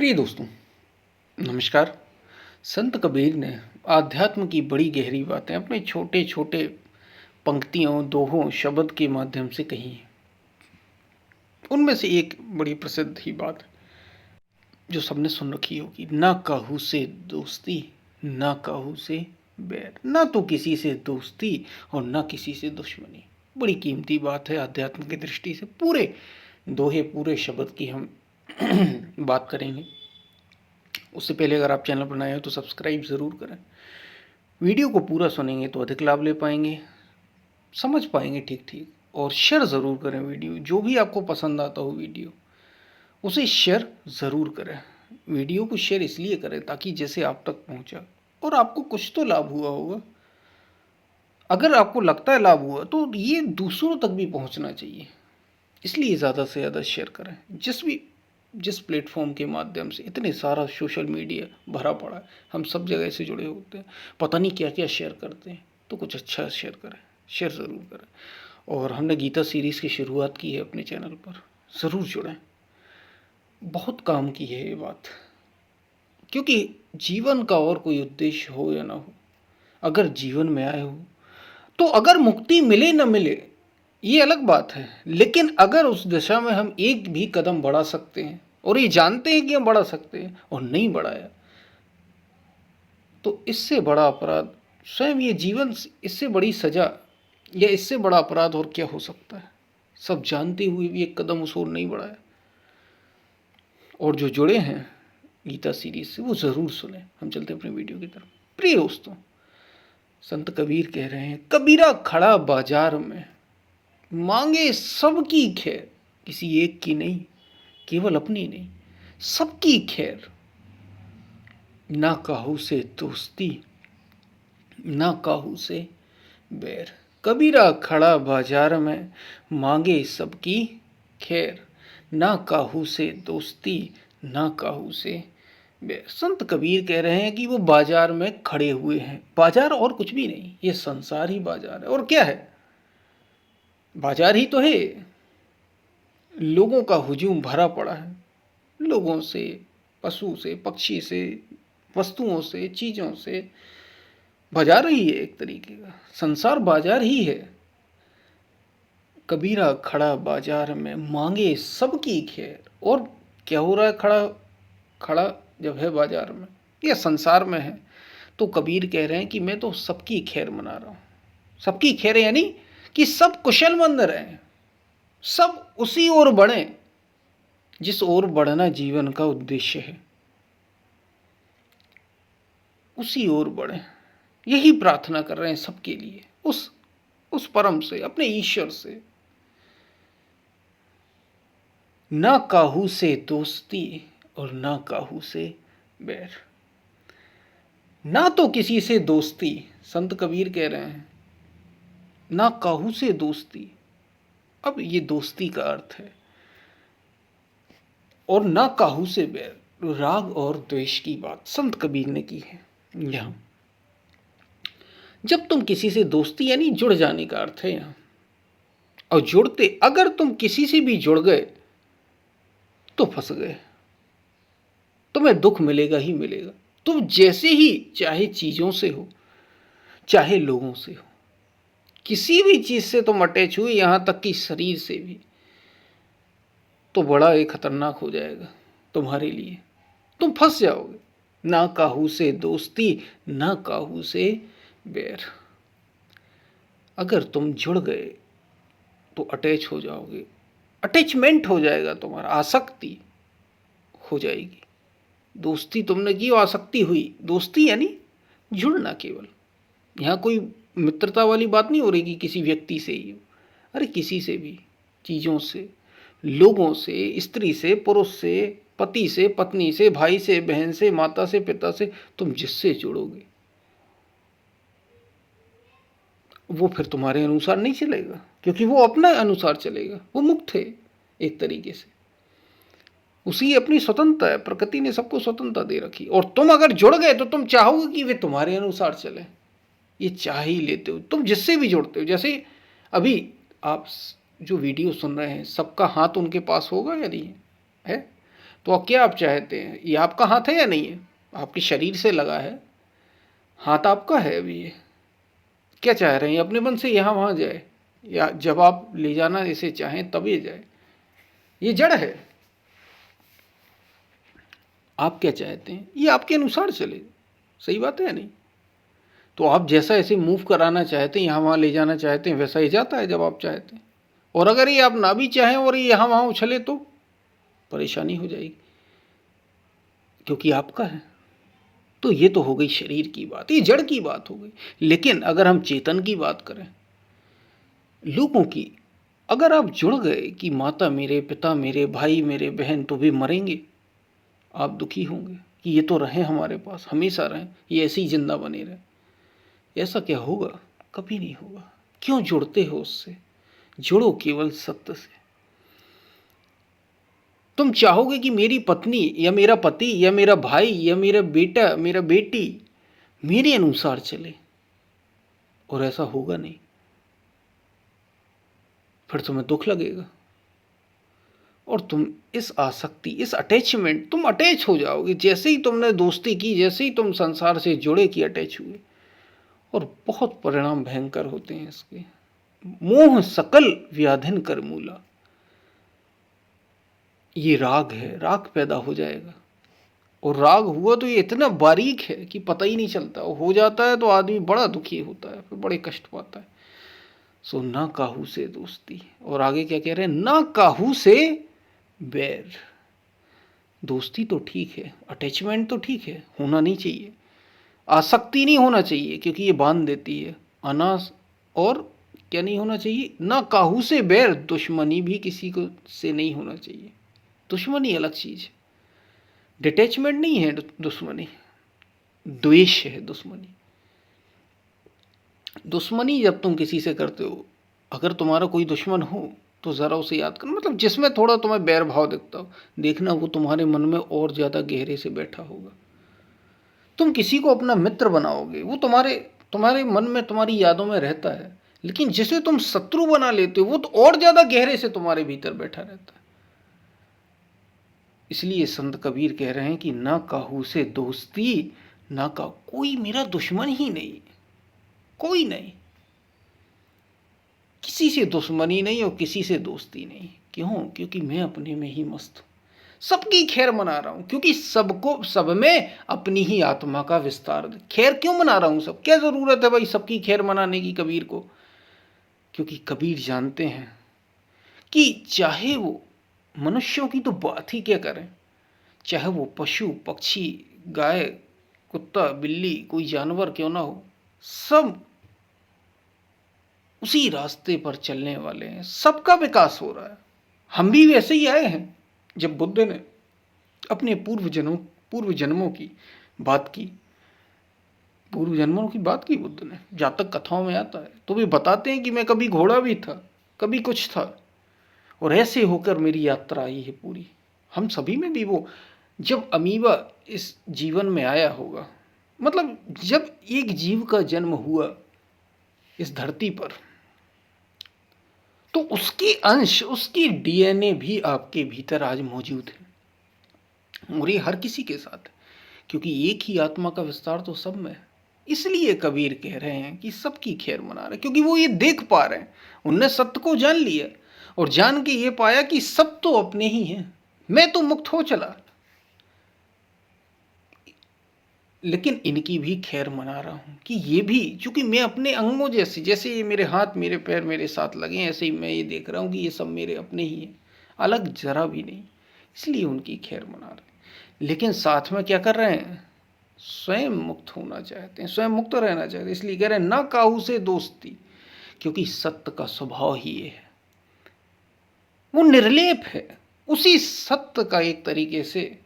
प्रिय दोस्तों, नमस्कार। संत कबीर ने आध्यात्म की बड़ी गहरी बातें अपने छोटे छोटे पंक्तियों, दोहों, शब्द के माध्यम से कही हैं। उनमें से एक बड़ी प्रसिद्ध ही बात जो सबने सुन रखी होगी, ना काहू से दोस्ती, ना काहू से बैर। ना तो किसी से दोस्ती और ना किसी से दुश्मनी। बड़ी कीमती बात है आध्यात्म की दृष्टि से। पूरे दोहे, पूरे शब्द की हम बात करेंगे। उससे पहले अगर आप चैनल पर नए हो तो सब्सक्राइब ज़रूर करें। वीडियो को पूरा सुनेंगे तो अधिक लाभ ले पाएंगे, समझ पाएंगे ठीक ठीक। और शेयर ज़रूर करें वीडियो, जो भी आपको पसंद आता हो वीडियो उसे शेयर ज़रूर करें। वीडियो को शेयर इसलिए करें ताकि जैसे आप तक पहुंचा और आपको कुछ तो लाभ हुआ होगा। अगर आपको लगता है लाभ हुआ तो ये दूसरों तक भी पहुंचना चाहिए, इसलिए ज़्यादा से ज़्यादा शेयर करें। जिस प्लेटफॉर्म के माध्यम से इतने सारा सोशल मीडिया भरा पड़ा है, हम सब जगह से जुड़े होते हैं, पता नहीं क्या क्या शेयर करते हैं। तो कुछ अच्छा शेयर करें, शेयर ज़रूर करें। और हमने गीता सीरीज़ की शुरुआत की है अपने चैनल पर, ज़रूर जुड़ें। बहुत काम की है ये बात, क्योंकि जीवन का और कोई उद्देश्य हो या ना हो, अगर जीवन में आए हो तो अगर मुक्ति मिले न मिले ये अलग बात है, लेकिन अगर उस दिशा में हम एक भी कदम बढ़ा सकते हैं और ये जानते हैं कि हम बढ़ा सकते हैं और नहीं बढ़ाया, तो इससे बड़ा अपराध स्वयं ये जीवन, इससे बड़ी सजा या इससे बड़ा अपराध और क्या हो सकता है। सब जानते हुए भी एक कदम उस ओर नहीं बढ़ाया। और जो जुड़े हैं गीता सीरीज से वो ज़रूर सुने। हम चलते हैं अपने वीडियो की तरफ। प्रिय दोस्तों, संत कबीर कह रहे हैं, कबीरा खड़ा बाजार में, मांगे सबकी खैर, किसी एक की नहीं, केवल अपनी नहीं, सबकी खैर। ना काहू से दोस्ती, ना काहू से बैर। कबीरा खड़ा बाजार में, मांगे सबकी खैर, ना काहू से दोस्ती, ना काहू से बैर। संत कबीर कह रहे हैं कि वो बाजार में खड़े हुए हैं। बाजार और कुछ भी नहीं, ये संसार ही बाजार है। और क्या है, बाजार ही तो है। लोगों का हुजूम भरा पड़ा है, लोगों से, पशु से, पक्षी से, वस्तुओं से, चीज़ों से। बाजार ही है एक तरीके का, संसार बाजार ही है। कबीरा खड़ा बाजार में, मांगे सबकी खैर। और क्या हो रहा है, खड़ा खड़ा जब है बाजार में या संसार में है, तो कबीर कह रहे हैं कि मैं तो सबकी खैर मना रहा हूँ। सबकी खैर यानी कि सब कुशलमंद रहें, सब उसी ओर बढ़ें जिस ओर बढ़ना जीवन का उद्देश्य है, उसी ओर बढ़ें। यही प्रार्थना कर रहे हैं सबके लिए, उस परम से, अपने ईश्वर से। ना काहू से दोस्ती और ना काहू से बैर। ना तो किसी से दोस्ती, संत कबीर कह रहे हैं, ना काहू से दोस्ती। अब ये दोस्ती का अर्थ है। और ना काहू से बैर, राग और द्वेष की बात संत कबीर ने की है यहां। जब तुम किसी से दोस्ती यानी जुड़ जाने का अर्थ है यहां। और जुड़ते, अगर तुम किसी से भी जुड़ गए तो फंस गए, तुम्हें दुख मिलेगा ही मिलेगा। तुम जैसे ही, चाहे चीजों से हो चाहे लोगों से हो, किसी भी चीज से तुम अटैच हुए, यहां तक कि शरीर से भी, तो बड़ा एक खतरनाक हो जाएगा तुम्हारे लिए। तुम फंस जाओगे। ना काहू से दोस्ती, ना काहू से बैर। अगर तुम जुड़ गए तो अटैच हो जाओगे, अटैचमेंट हो जाएगा तुम्हारा, आसक्ति हो जाएगी। दोस्ती तुमने की, आसक्ति हुई। दोस्ती यानी जुड़ना केवल। यहाँ कोई मित्रता वाली बात नहीं हो रही कि किसी व्यक्ति से ही हो। अरे किसी से भी, चीज़ों से, लोगों से, स्त्री से, पुरुष से, पति से, पत्नी से, भाई से, बहन से, माता से, पिता से, तुम जिससे जुड़ोगे वो फिर तुम्हारे अनुसार नहीं चलेगा, क्योंकि वो अपना अनुसार चलेगा। वो मुक्त है एक तरीके से, उसी अपनी स्वतंत्रता है। प्रकृति ने सबको स्वतंत्रता दे रखी। और तुम अगर जुड़ गए तो तुम चाहोगे कि वे तुम्हारे अनुसार चले। ये चाह ही लेते हो तुम जिससे भी जुड़ते हो। जैसे अभी आप जो वीडियो सुन रहे हैं, सबका हाथ उनके पास होगा या नहीं है? तो क्या आप चाहते हैं? ये आपका हाथ है या नहीं है? आपके शरीर से लगा है, हाथ आपका है अभी ये। क्या चाह रहे हैं? अपने मन से यहाँ वहाँ जाए, या जब आप ले जाना इसे चाहें तब ये जाए? ये जड़ है। आप क्या चाहते हैं? ये आपके अनुसार चले। सही बात है या नहीं? तो आप जैसा ऐसे मूव कराना चाहते हैं, यहाँ वहाँ ले जाना चाहते हैं, वैसा ही जाता है जब आप चाहते हैं। और अगर ये आप ना भी चाहें और ये यहाँ वहाँ उछले तो परेशानी हो जाएगी, क्योंकि आपका है। तो ये तो हो गई शरीर की बात, ये जड़ की बात हो गई। लेकिन अगर हम चेतन की बात करें, लोगों की, अगर आप जुड़ गए कि माता मेरे, पिता मेरे, भाई मेरे, बहन तो भी मरेंगे, आप दुखी होंगे कि ये तो रहे हमारे पास, हमेशा रहें, ये ऐसे ही जिंदा बने रहे। ऐसा क्या होगा? कभी नहीं होगा। क्यों जुड़ते हो उससे? जुड़ो केवल सत्य से। तुम चाहोगे कि मेरी पत्नी या मेरा पति या मेरा भाई या मेरा बेटा, मेरा बेटी मेरे अनुसार चले, और ऐसा होगा नहीं। फिर तुम्हें दुख लगेगा, और तुम इस आसक्ति, इस अटैचमेंट, तुम अटैच हो जाओगे। जैसे ही तुमने दोस्ती की, जैसे ही तुम संसार से जुड़े कि अटैच हुए, और बहुत परिणाम भयंकर होते हैं इसके। मोह सकल व्याधिन कर मूला। ये राग है, राग पैदा हो जाएगा। और राग हुआ तो ये इतना बारीक है कि पता ही नहीं चलता। हो जाता है तो आदमी बड़ा दुखी होता है, फिर बड़े कष्ट पाता है। सो ना काहू से दोस्ती। और आगे क्या कह रहे हैं? ना काहू से बैर। दोस्ती तो ठीक है, अटैचमेंट तो ठीक है, होना नहीं चाहिए। आसक्ति नहीं होना चाहिए, क्योंकि ये बांध देती है। अनास और क्या नहीं होना चाहिए? ना काहू से बैर। दुश्मनी भी किसी को से नहीं होना चाहिए। दुश्मनी अलग चीज है, डिटैचमेंट नहीं है दुश्मनी, द्वेष है दुश्मनी। दुश्मनी जब तुम किसी से करते हो, अगर तुम्हारा कोई दुश्मन हो तो ज़रा उसे याद करना, मतलब जिसमें थोड़ा तुम्हें बैर भाव दिखता हो, देखना वो तुम्हारे मन में और ज़्यादा गहरे से बैठा होगा। तुम किसी को अपना मित्र बनाओगे, वो तुम्हारे तुम्हारे मन में, तुम्हारी यादों में रहता है। लेकिन जिसे तुम शत्रु बना लेते हो, वो तो और ज़्यादा गहरे से तुम्हारे भीतर बैठा रहता है। इसलिए संत कबीर कह रहे हैं कि ना काहू से दोस्ती, ना का कोई मेरा दुश्मन ही नहीं, कोई नहीं, किसी से दुश्मनी नहीं और किसी से दोस्ती नहीं। क्यों? क्योंकि मैं अपने में ही मस्त हूं, सबकी खैर मना रहा हूं, क्योंकि सबको, सब में अपनी ही आत्मा का विस्तार। खैर क्यों मना रहा हूं? सब क्या जरूरत है भाई सबकी खैर मनाने की कबीर को? क्योंकि कबीर जानते हैं कि चाहे वो मनुष्यों की तो बात ही क्या करें, चाहे वो पशु पक्षी, गाय, कुत्ता, बिल्ली, कोई जानवर क्यों ना हो, सब उसी रास्ते पर चलने वाले हैं, सबका विकास हो रहा है। हम भी वैसे ही आए हैं। जब बुद्ध ने अपने पूर्व जन्मों की बात की, पूर्व जन्मों की बात की बुद्ध ने, जातक कथाओं में आता है, तो वे बताते हैं कि मैं कभी घोड़ा भी था, कभी कुछ था, और ऐसे होकर मेरी यात्रा आई है पूरी। हम सभी में भी वो, जब अमीबा इस जीवन में आया होगा, मतलब जब एक जीव का जन्म हुआ इस धरती पर, तो उसके अंश, उसकी डीएनए भी आपके भीतर आज मौजूद है, और ये हर किसी के साथ है, क्योंकि एक ही आत्मा का विस्तार तो सब में है। इसलिए कबीर कह रहे हैं कि सबकी खैर मना रहे, क्योंकि वो ये देख पा रहे हैं, उनने सत्य को जान लिया, और जान के ये पाया कि सब तो अपने ही हैं, मैं तो मुक्त हो चला, लेकिन इनकी भी खैर मना रहा हूं कि ये भी, चूंकि मैं अपने अंगों जैसे, जैसे ये मेरे हाथ मेरे पैर मेरे साथ लगे हैं, ऐसे ही मैं ये देख रहा हूं कि ये सब मेरे अपने ही हैं, अलग जरा भी नहीं। इसलिए उनकी खैर मना रहे हैं। लेकिन साथ में क्या कर रहे हैं? स्वयं मुक्त होना चाहते हैं, स्वयं मुक्त रहना चाहते हैं। इसलिए कह रहे हैं ना काहू से दोस्ती, क्योंकि सत्य का स्वभाव ही ये है, वो निर्लेप है। उसी सत्य का एक तरीके से,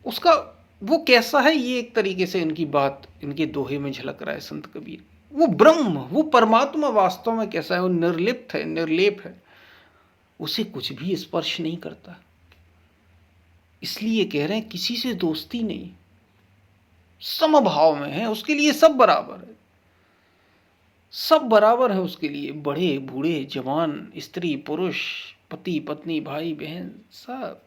उसका वो कैसा है, ये एक तरीके से इनकी बात, इनके दोहे में झलक रहा है संत कबीर। वो ब्रह्म, वो परमात्मा वास्तव में कैसा है? वो निर्लिप्त है, निर्लेप है, उसे कुछ भी स्पर्श नहीं करता। इसलिए कह रहे हैं किसी से दोस्ती नहीं, समभाव में है, उसके लिए सब बराबर है, सब बराबर है उसके लिए, बड़े बूढ़े जवान, स्त्री पुरुष, पति पत्नी, भाई बहन, सब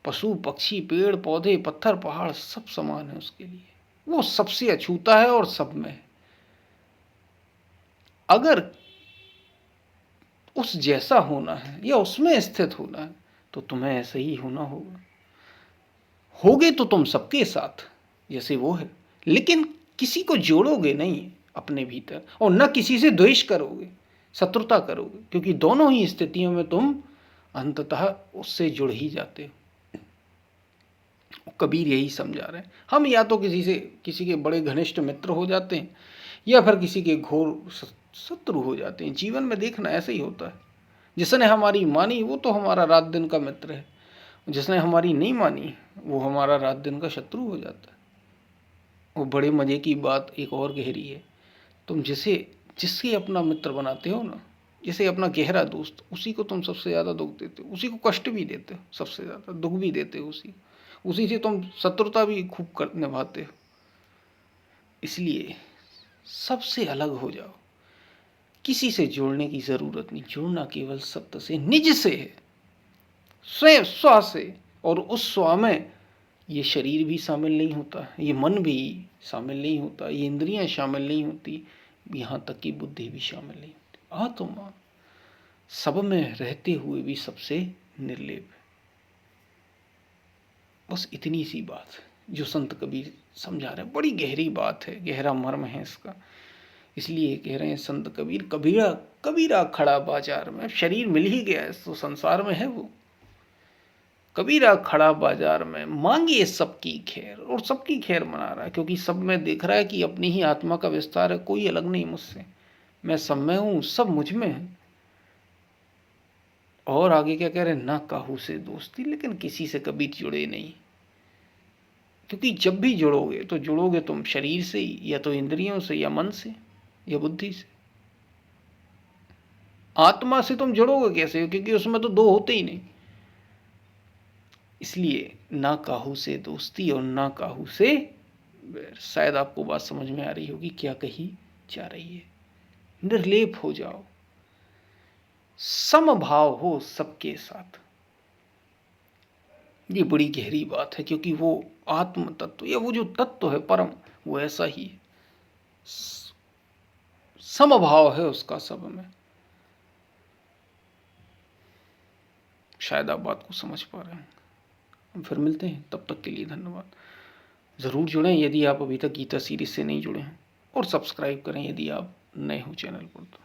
पशु पक्षी पेड़ पौधे पत्थर पहाड़ सब समान है उसके लिए। वो सबसे अछूता है और सब में है। अगर उस जैसा होना है या उसमें स्थित होना है तो तुम्हें ऐसे ही होना होगा। होगे तो तुम सबके साथ जैसे वो है, लेकिन किसी को जोड़ोगे नहीं अपने भीतर, और न किसी से द्वेष करोगे, शत्रुता करोगे, क्योंकि दोनों ही स्थितियों में तुम अंततः उससे जुड़ ही जाते हो। कबीर यही समझा रहे हैं। हम या तो किसी के बड़े घनिष्ठ मित्र हो जाते हैं या फिर किसी के घोर शत्रु हो जाते हैं। जीवन में देखना ऐसे ही होता है। जिसने हमारी मानी वो तो हमारा रात दिन का मित्र है, जिसने हमारी नहीं मानी वो हमारा रात दिन का शत्रु हो जाता है। वो बड़े मजे की बात एक और गहरी है, तुम जिसे अपना मित्र बनाते हो ना, जिसे अपना गहरा दोस्त, उसी को तुम सबसे ज़्यादा दुख देते हो, उसी को कष्ट भी देते हो, सबसे ज़्यादा दुख भी देते हो, उसी से तुम शत्रुता भी खूब कर निभाते हो। इसलिए सबसे अलग हो जाओ, किसी से जोड़ने की ज़रूरत नहीं। जुड़ना केवल सत्य से, निज से है, स्वयं स्व से। और उस स्व में ये शरीर भी शामिल नहीं होता, ये मन भी शामिल नहीं होता, ये इंद्रियां शामिल नहीं होती, यहाँ तक कि बुद्धि भी शामिल नहीं होती। आत्मा सब में रहते हुए भी सबसे निर्लेप है। बस इतनी सी बात जो संत कबीर समझा रहे हैं, बड़ी गहरी बात है, गहरा मर्म है इसका। इसलिए कह रहे हैं संत कबीर, कबीरा कबीरा खड़ा बाजार में। शरीर मिल ही गया है तो संसार में है वो। कबीरा खड़ा बाजार में मांगे सबकी खैर, और सबकी खैर मना रहा है, क्योंकि सब में देख रहा है कि अपनी ही आत्मा का विस्तार है, कोई अलग नहीं मुझसे, मैं सब में हूं, सब मुझ में है। और आगे क्या कह रहे हैं, ना काहू से दोस्ती, लेकिन किसी से कभी जुड़े नहीं, क्योंकि जब भी जुड़ोगे तो जुड़ोगे तुम शरीर से ही, या तो इंद्रियों से, या मन से, या बुद्धि से। आत्मा से तुम जुड़ोगे कैसे, क्योंकि उसमें तो दो होते ही नहीं। इसलिए ना काहू से दोस्ती और ना काहू से बैर। शायद आपको बात समझ में आ रही होगी क्या कही जा रही है। निर्लेप हो जाओ, समभाव हो सबके साथ। ये बड़ी गहरी बात है, क्योंकि वो आत्म तत्व या वो जो तत्व है परम, वो ऐसा ही है, समभाव है उसका सब में। शायद आप बात को समझ पा रहे हैं। फिर मिलते हैं, तब तक के लिए धन्यवाद। ज़रूर जुड़ें यदि आप अभी तक गीता सीरीज से नहीं जुड़े हैं, और सब्सक्राइब करें यदि आप नए हो चैनल पर तो।